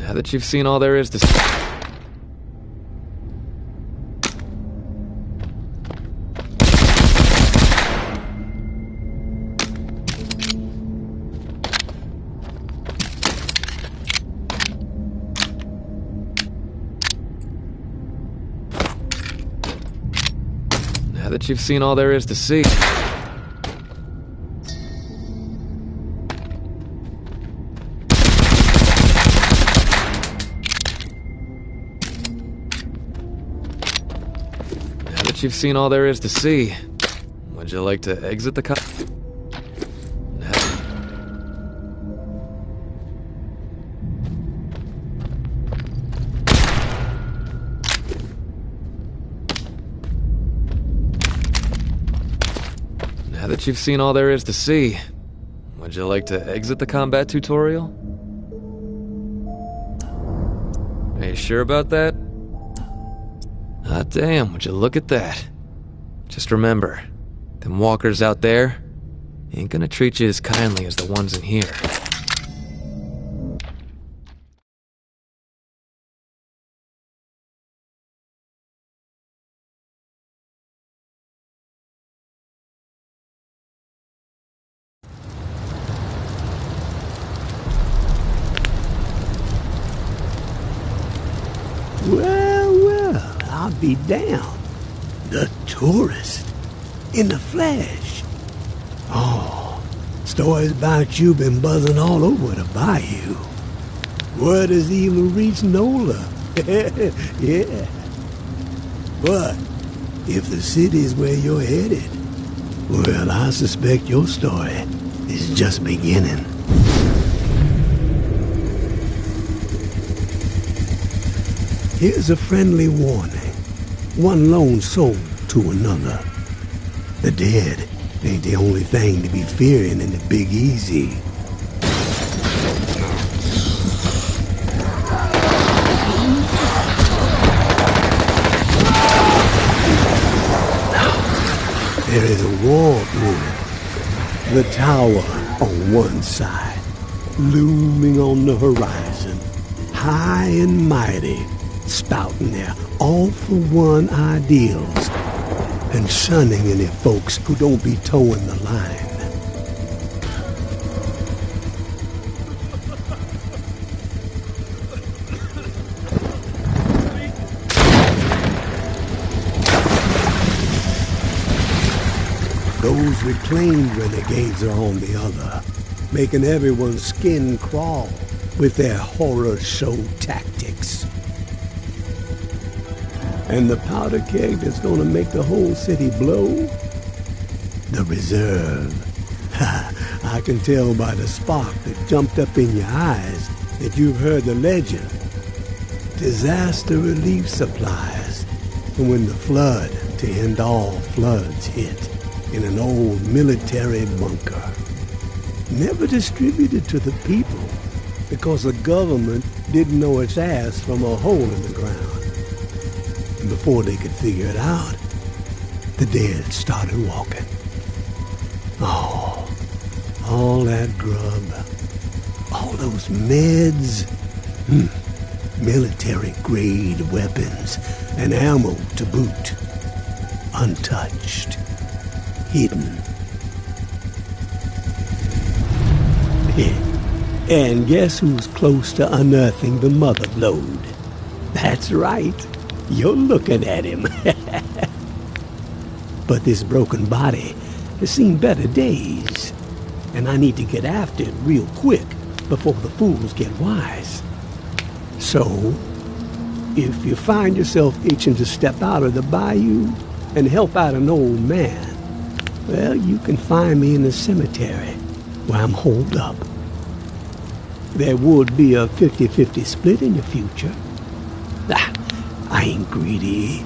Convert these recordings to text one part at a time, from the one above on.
Now that you've seen all there is to see. Now that you've seen all there is to see. You've seen all there is to see. Would you like to exit the cut? Now that you've seen all there is to see, Would you like to exit the combat tutorial? Are you sure about that? Ah, damn, would you look at that? Just remember, them walkers out there ain't gonna treat you as kindly as the ones in here. Well, I'll be damned. The tourist. In the flesh. Oh, stories about you been buzzing all over the bayou. Word has even reached Nola. Yeah. But if the city's where you're headed, well, I suspect your story is just beginning. Here's a friendly warning. One lone soul to another. The dead ain't the only thing to be fearing in the Big Easy. There is a war brewing. The tower on one side, looming on the horizon, high and mighty, spouting their all-for-one ideals and shunning any folks who don't be towing the line. Those reclaimed renegades are on the other, making everyone's skin crawl with their horror show tactics. And the powder keg that's gonna make the whole city blow? The reserve. I can tell by the spark that jumped up in your eyes that you've heard the legend. Disaster relief supplies. And when the flood to end all floods hit in an old military bunker. Never distributed to the people because the government didn't know its ass from a hole in the ground. And before they could figure it out, the dead started walking. Oh, all that grub, all those meds, military-grade weapons and ammo to boot, untouched, hidden. And guess who's close to unearthing the mother lode? That's right. You're looking at him. But this broken body has seen better days. And I need to get after it real quick before the fools get wise. So, if you find yourself itching to step out of the bayou and help out an old man, well, you can find me in the cemetery where I'm holed up. There would be a 50-50 split in your future. I ain't greedy,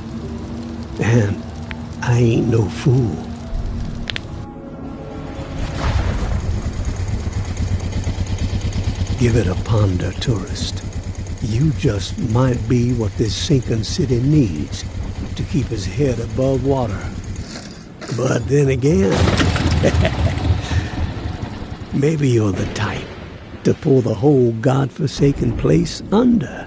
and I ain't no fool. Give it a ponder, tourist. You just might be what this sinking city needs to keep his head above water. But then again, maybe you're the type to pull the whole godforsaken place under.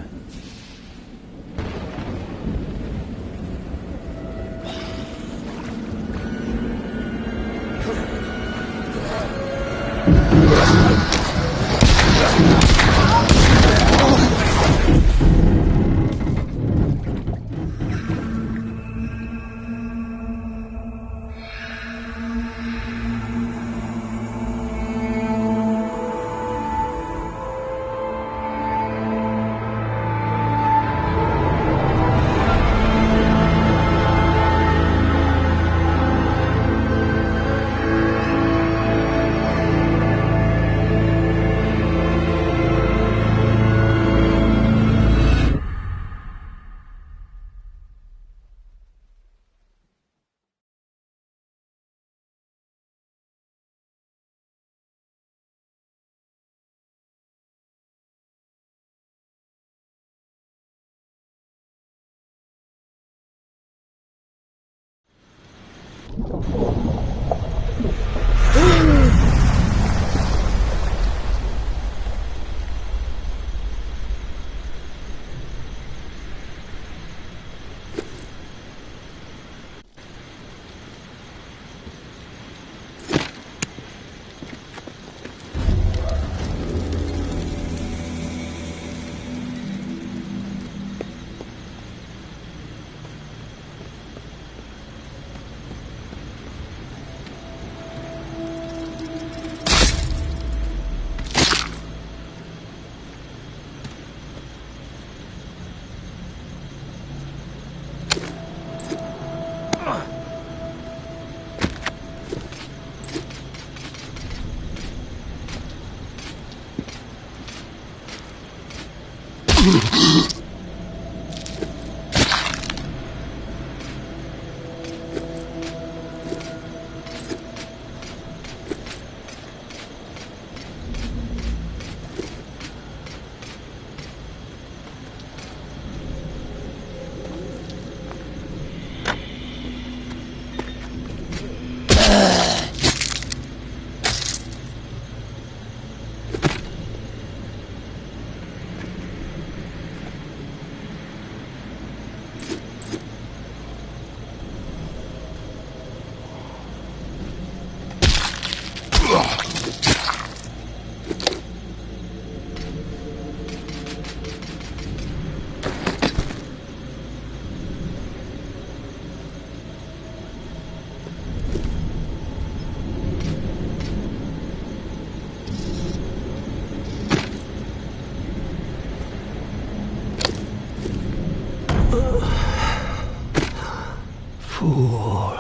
Fool.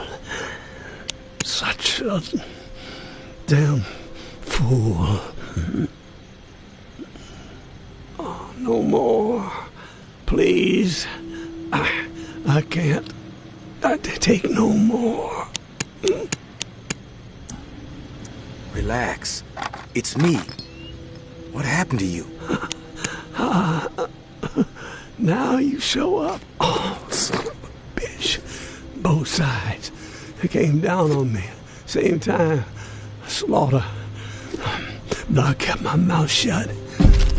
Such a damn fool. Oh, no more. Please. I can't. I take no more. Relax. It's me. What happened to you? Now you show up. Oh, son of a bitch. Both sides. They came down on me. Same time. Slaughter. But I kept my mouth shut.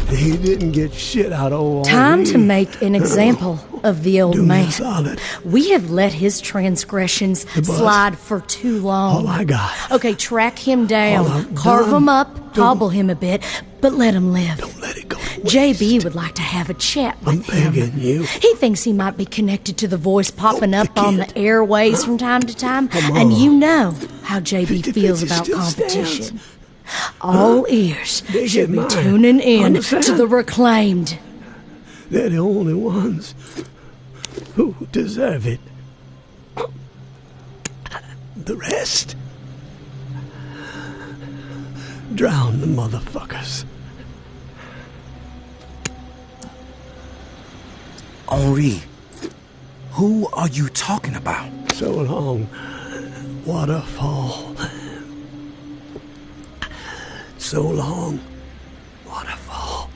He didn't get shit out of old Time me. to make an example of the old Do me a man. solid. We have let his transgressions bus. slide for too long. All I got. Okay, track him All down, I've carve done. him up, hobble him a bit, but let him live. Don't let it go. JB waste. would like to have a chat I'm with him. begging you. He thinks he might be connected to the voice popping Oh, up on the kid. airways from time to time, Come and on. you know how JB 50-50 feels about still competition. stands. All ears They should get be mine. tuning in Understand? to the Reclaimed. They're the only ones who deserve it. The rest, drown the motherfuckers. Henri, who are you talking about? So long, waterfall. So long, waterfall.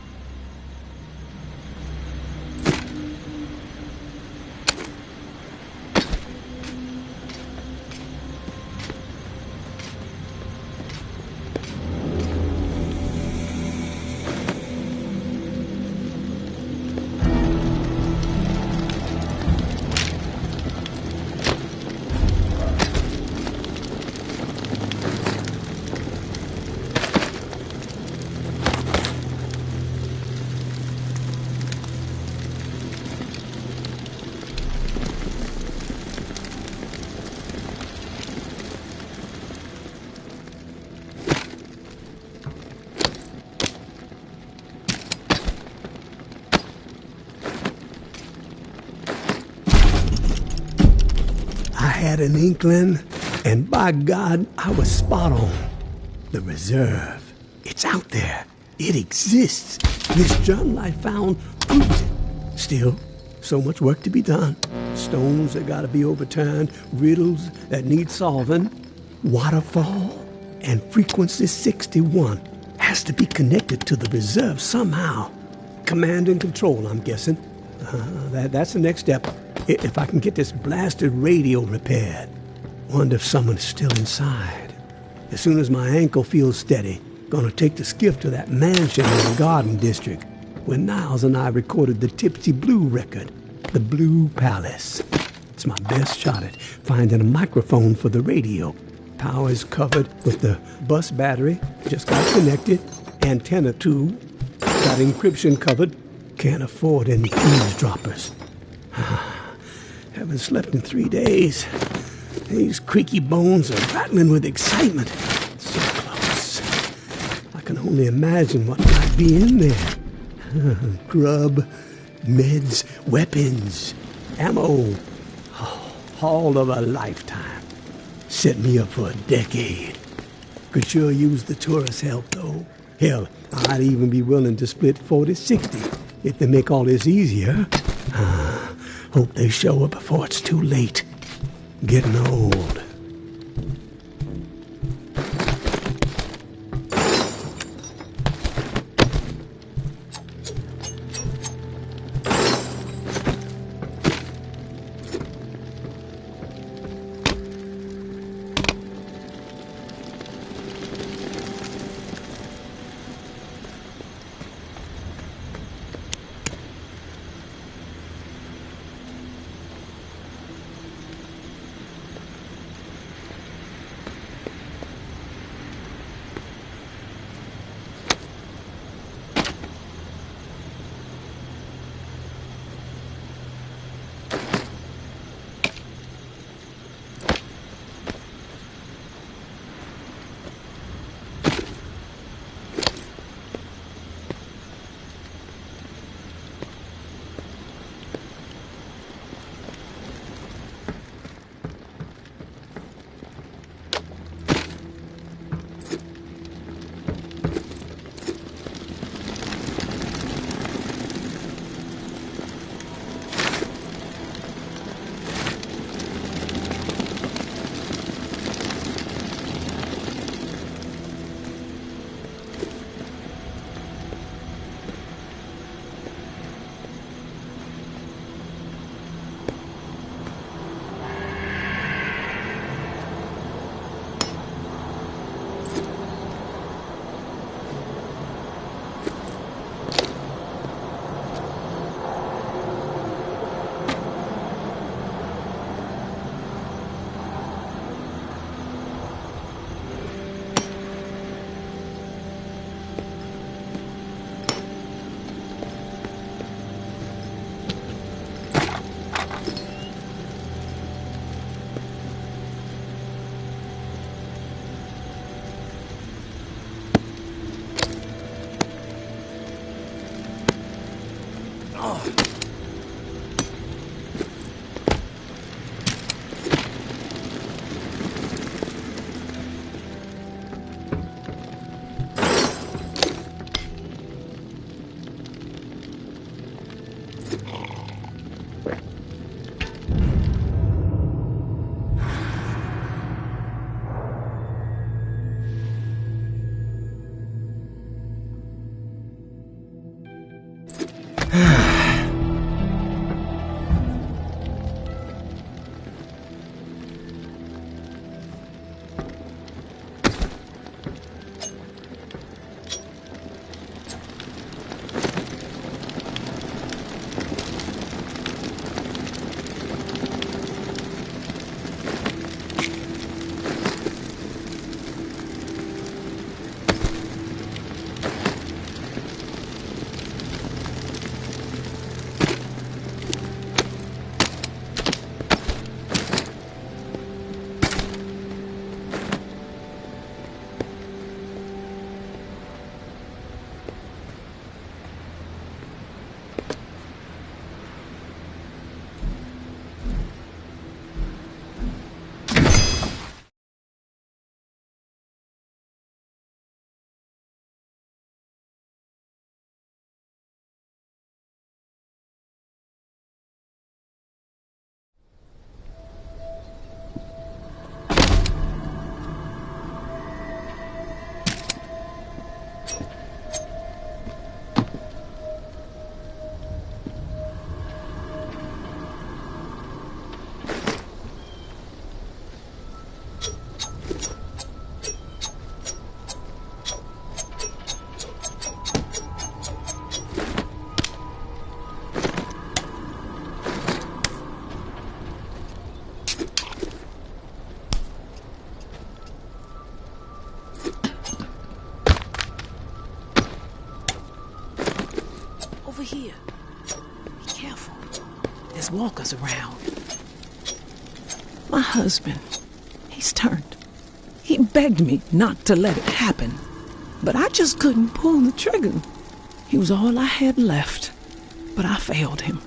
I had an inkling, and by God, I was spot on. The reserve. It's out there. It exists. This journal I found proves it. Still, so much work to be done. Stones that gotta be overturned, riddles that need solving. Waterfall and frequency 61 has to be connected to the reserve somehow. Command and control, I'm guessing. That's the next step. If I can get this blasted radio repaired. Wonder if someone's still inside. As soon as my ankle feels steady, gonna take the skiff to that mansion in the Garden District where Niles and I recorded the Tipsy Blue record, the Blue Palace. It's my best shot at finding a microphone for the radio. Power is covered with the bus battery, just got connected. Antenna too, got encryption covered. Can't afford any eavesdroppers. Haven't slept in 3 days. These creaky bones are rattling with excitement. So close. I can only imagine what might be in there. Grub, meds, weapons, ammo. Oh, haul of a lifetime. Set me up for a decade. Could sure use the tourist help, though. Hell, I'd even be willing to split 40-60. if they make all this easier. Hope they show up before it's too late. Getting old. Over here. Be careful. There's walkers around. My husband, he's turned. He begged me not to let it happen, but I just couldn't pull the trigger. He was all I had left, but I failed him.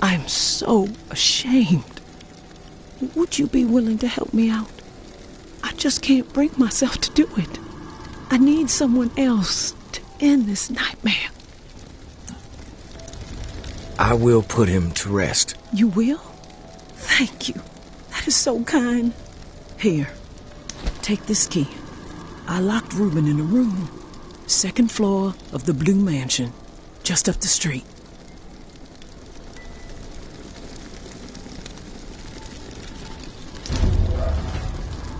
I'm so ashamed. Would you be willing to help me out? I just can't bring myself to do it. I need someone else to end this nightmare. I will put him to rest. You will? Thank you. That is so kind. Here, take this key. I locked Reuben in a room. 2nd floor of the Blue Mansion, just up the street.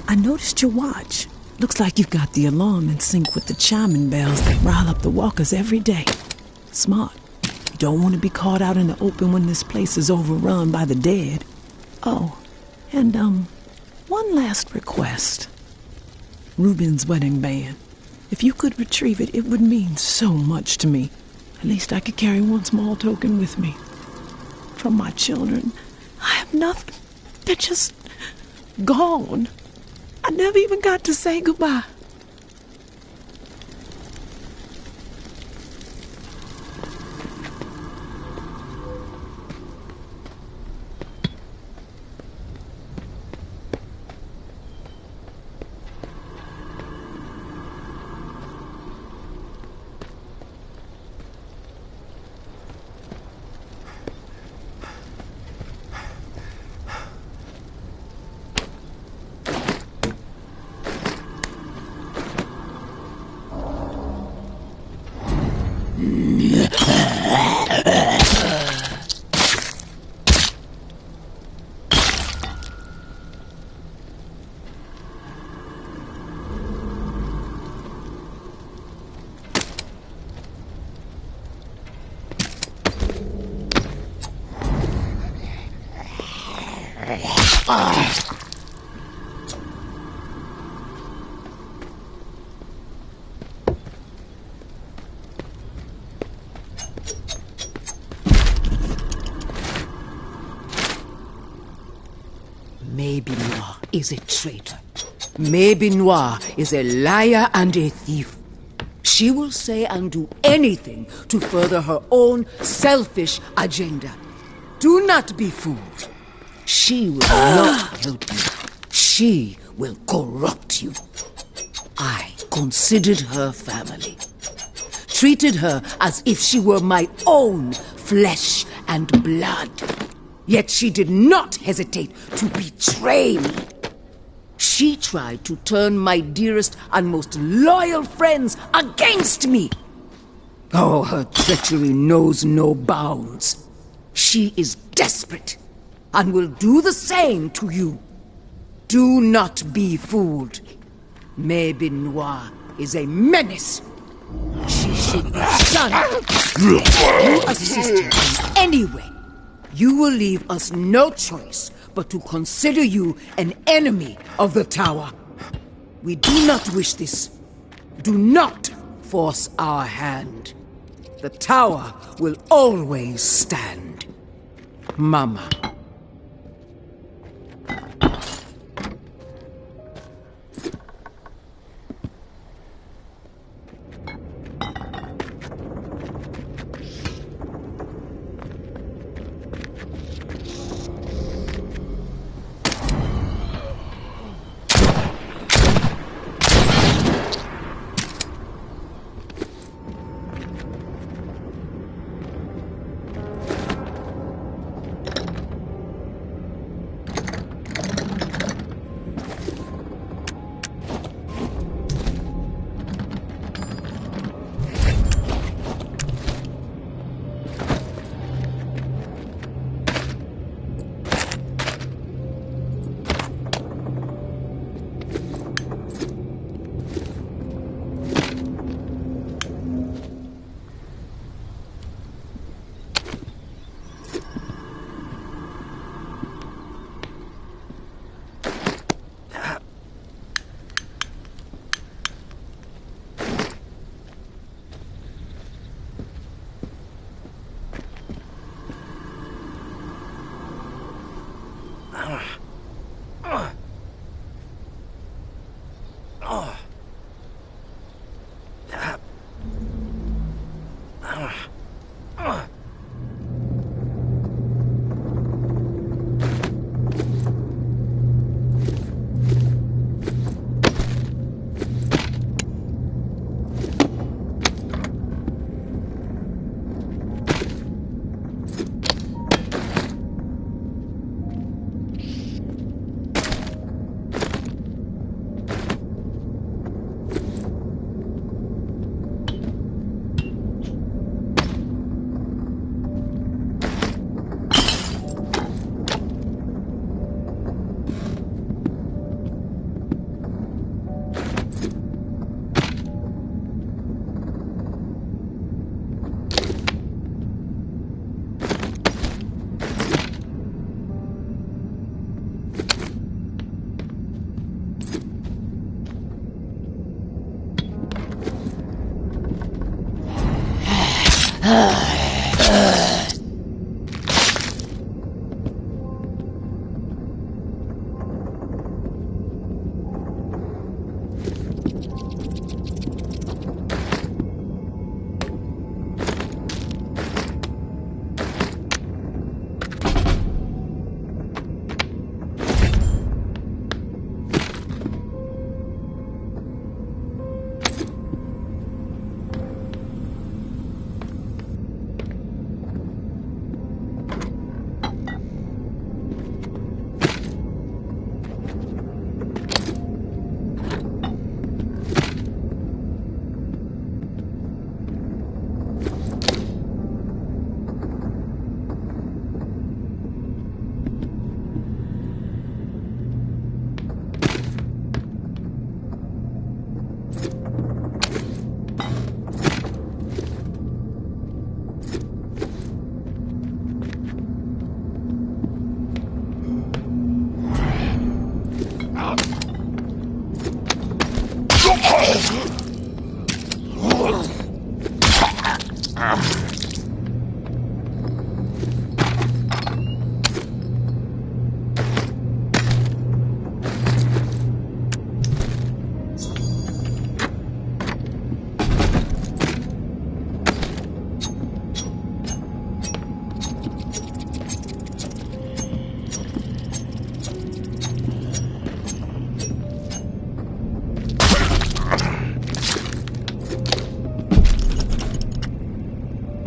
I noticed your watch. Looks like you've got the alarm in sync with the chiming bells that rile up the walkers every day. Smart. You don't want to be caught out in the open when this place is overrun by the dead. Oh, and one last request. Reuben's wedding band. If you could retrieve it, it would mean so much to me. At least I could carry one small token with me. From my children, I have nothing. They're just gone. I never even got to say goodbye. Maybe Noir is a traitor. Maybe Noir is a liar and a thief. She will say and do anything to further her own selfish agenda. Do not be fooled. She will not help you. She will corrupt you. I considered her family. Treated her as if she were my own flesh and blood. Yet she did not hesitate to betray me. She tried to turn my dearest and most loyal friends against me. Oh, her treachery knows no bounds. She is desperate and will do the same to you. Do not be fooled. Maybe Noir is a menace. She should be shunned. You assist her in any way. You will leave us no choice but to consider you an enemy of the Tower. We do not wish this. Do not force our hand. The Tower will always stand. Mama.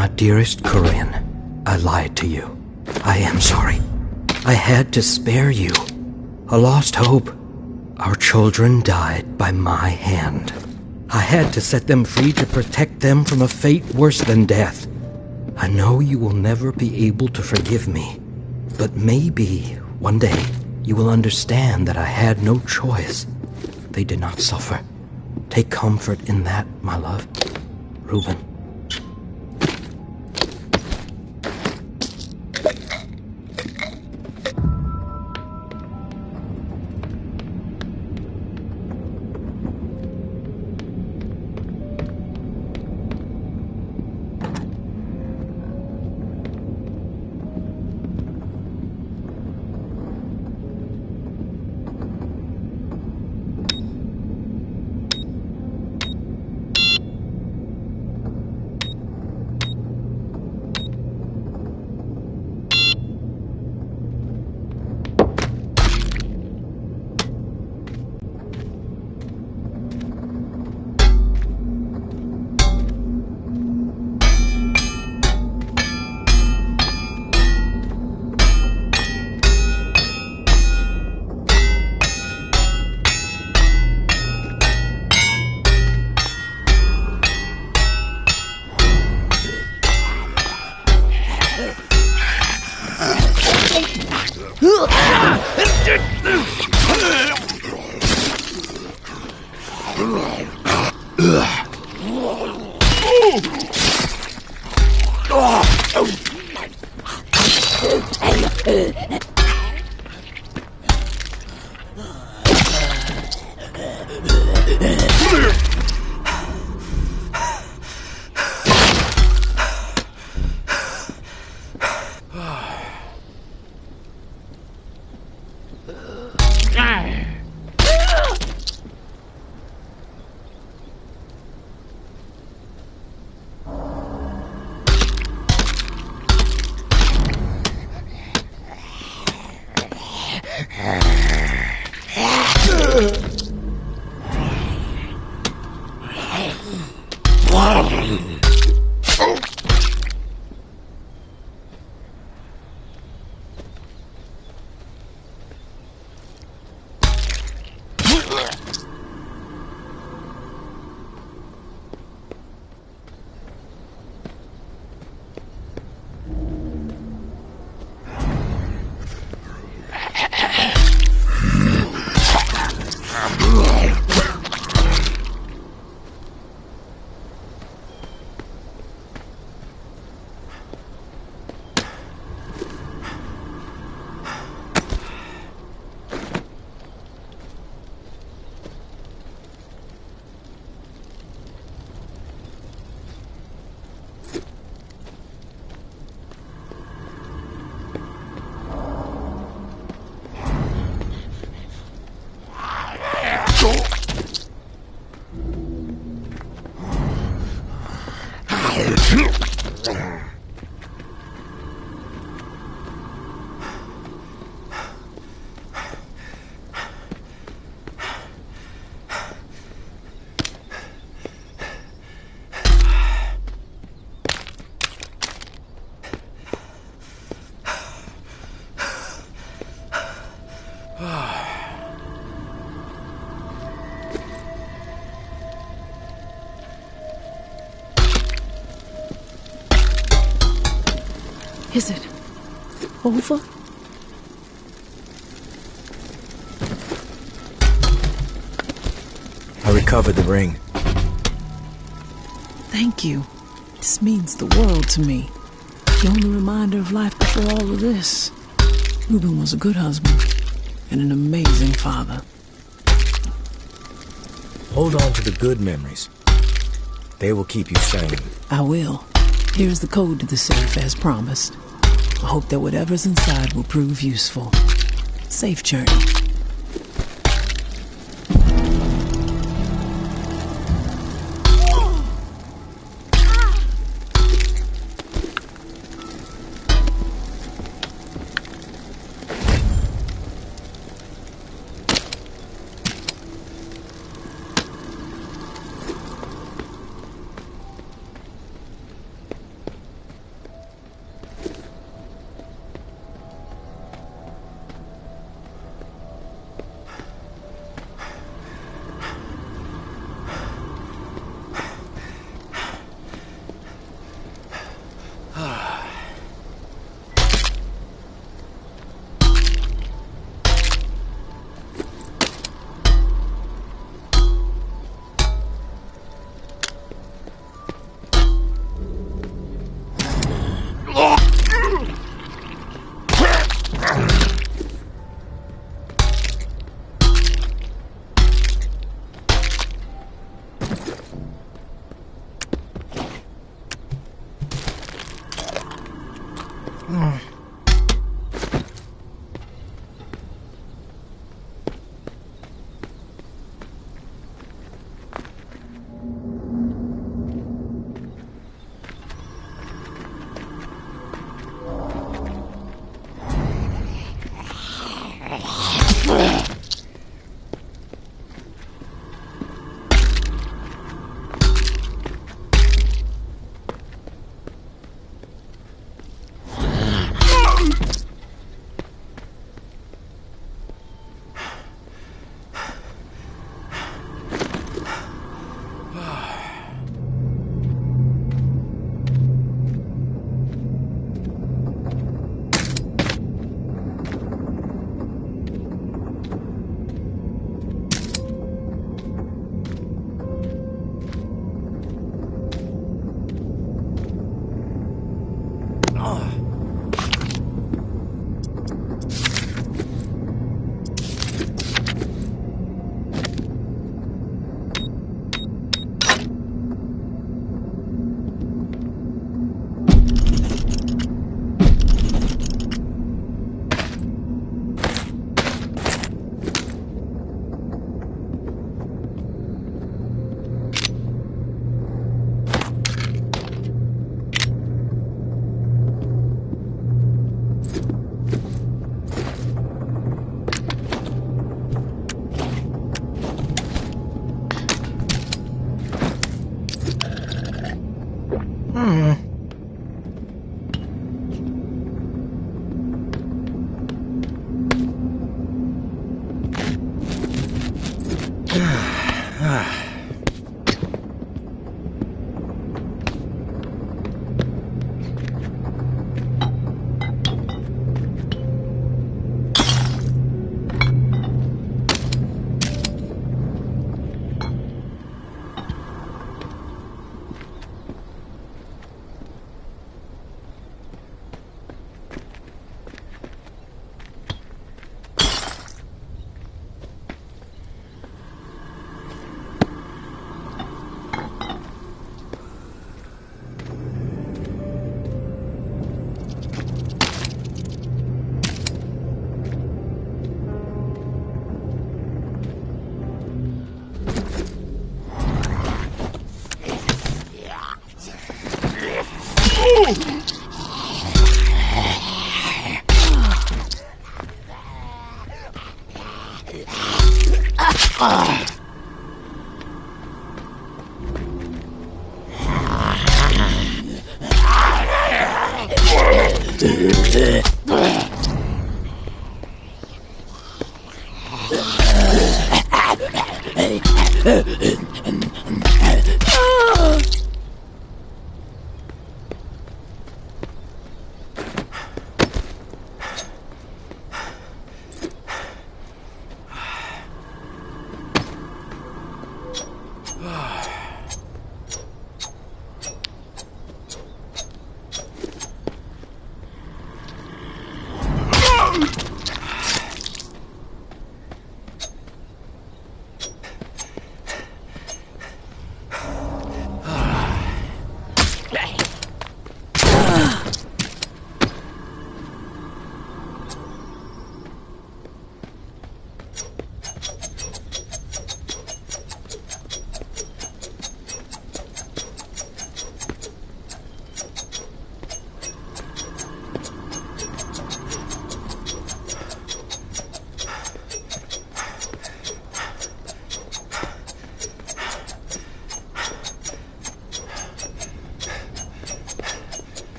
My dearest Corinne, I lied to you. I am sorry. I had to spare you. A lost hope. Our children died by my hand. I had to set them free to protect them from a fate worse than death. I know you will never be able to forgive me, but maybe one day you will understand that I had no choice. They did not suffer. Take comfort in that, my love. Reuben. Is it over? I recovered the ring. Thank you. This means the world to me. The only reminder of life before all of this. Reuben was a good husband and an amazing father. Hold on to the good memories. They will keep you sane. I will. Here's the code to the safe as promised. I hope that whatever's inside will prove useful. Safe journey.